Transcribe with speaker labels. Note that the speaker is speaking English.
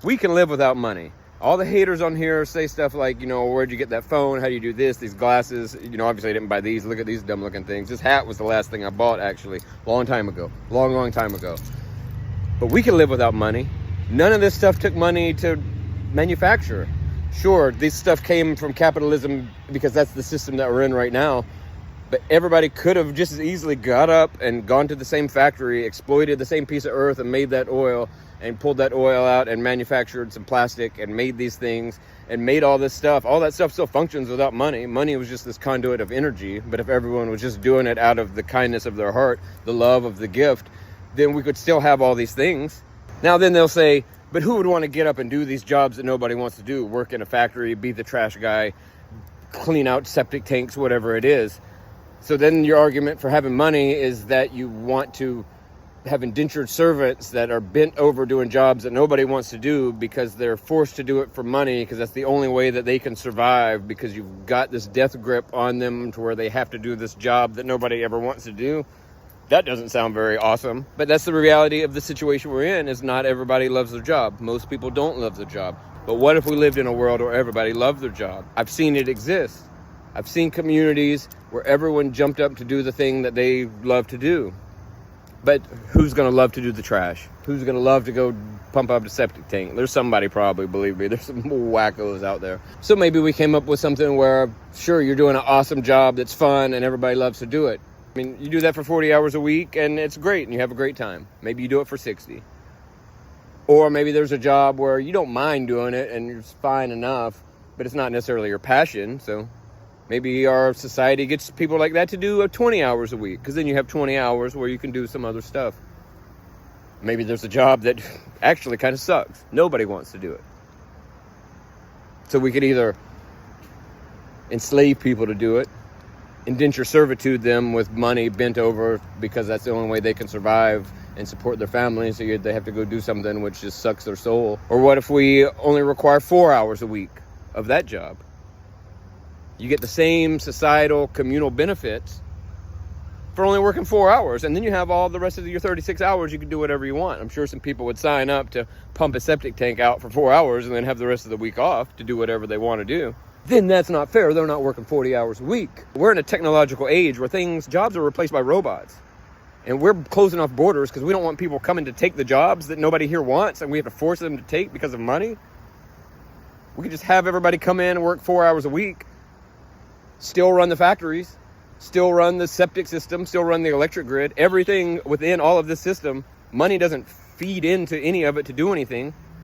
Speaker 1: We can live without money. All the haters on here say stuff like, where'd you get that phone? How do you do this? These glasses, obviously I didn't buy these. Look at these dumb looking things. This hat was the last thing I bought, actually, long time ago. Long time ago. But we can live without money. None of this stuff took money to manufacture. Sure, this stuff came from capitalism because that's the system that we're in right now. But everybody could have just as easily got up and gone to the same factory, exploited the same piece of earth and made that oil and pulled that oil out and manufactured some plastic and made these things and made all this stuff. All that stuff still functions without money. Money was just this conduit of energy. But if everyone was just doing it out of the kindness of their heart, the love of the gift, then we could still have all these things. Now then they'll say, but who would want to get up and do these jobs that nobody wants to do? Work in a factory, be the trash guy, clean out septic tanks, whatever it is. So then your argument for having money is that you want to have indentured servants that are bent over doing jobs that nobody wants to do because they're forced to do it for money because that's the only way that they can survive, because you've got this death grip on them to where they have to do this job that nobody ever wants to do. That doesn't sound very awesome. But that's the reality of the situation we're in, is not everybody loves their job. Most people don't love their job. But what if we lived in a world where everybody loved their job? I've seen it exist. I've seen communities where everyone jumped up to do the thing that they love to do. But who's going to love to do the trash? Who's going to love to go pump up the septic tank? There's somebody, probably, believe me. There's some wackos out there. So maybe we came up with something where, sure, you're doing an awesome job that's fun and everybody loves to do it. I mean, you do that for 40 hours a week and it's great and you have a great time. Maybe you do it for 60. Or maybe there's a job where you don't mind doing it and it's fine enough, but it's not necessarily your passion. So maybe our society gets people like that to do 20 hours a week, because then you have 20 hours where you can do some other stuff. Maybe there's a job that actually kind of sucks. Nobody wants to do it. So we could either enslave people to do it, indenture servitude them with money bent over because that's the only way they can survive and support their families, so they have to go do something which just sucks their soul. Or what if we only require 4 hours a week of that job? You get the same societal communal benefits for only working 4 hours, and then you have all the rest of your 36 hours you can do whatever you want. I'm sure some people would sign up to pump a septic tank out for 4 hours and then have the rest of the week off to do whatever they want to do. Then that's not fair. They're not working 40 hours a week. We're in a technological age where jobs are replaced by robots. And we're closing off borders because we don't want people coming to take the jobs that nobody here wants and we have to force them to take because of money. We could just have everybody come in and work 4 hours a week, still run the factories, still run the septic system, still run the electric grid, everything within all of this system. Money doesn't feed into any of it to do anything.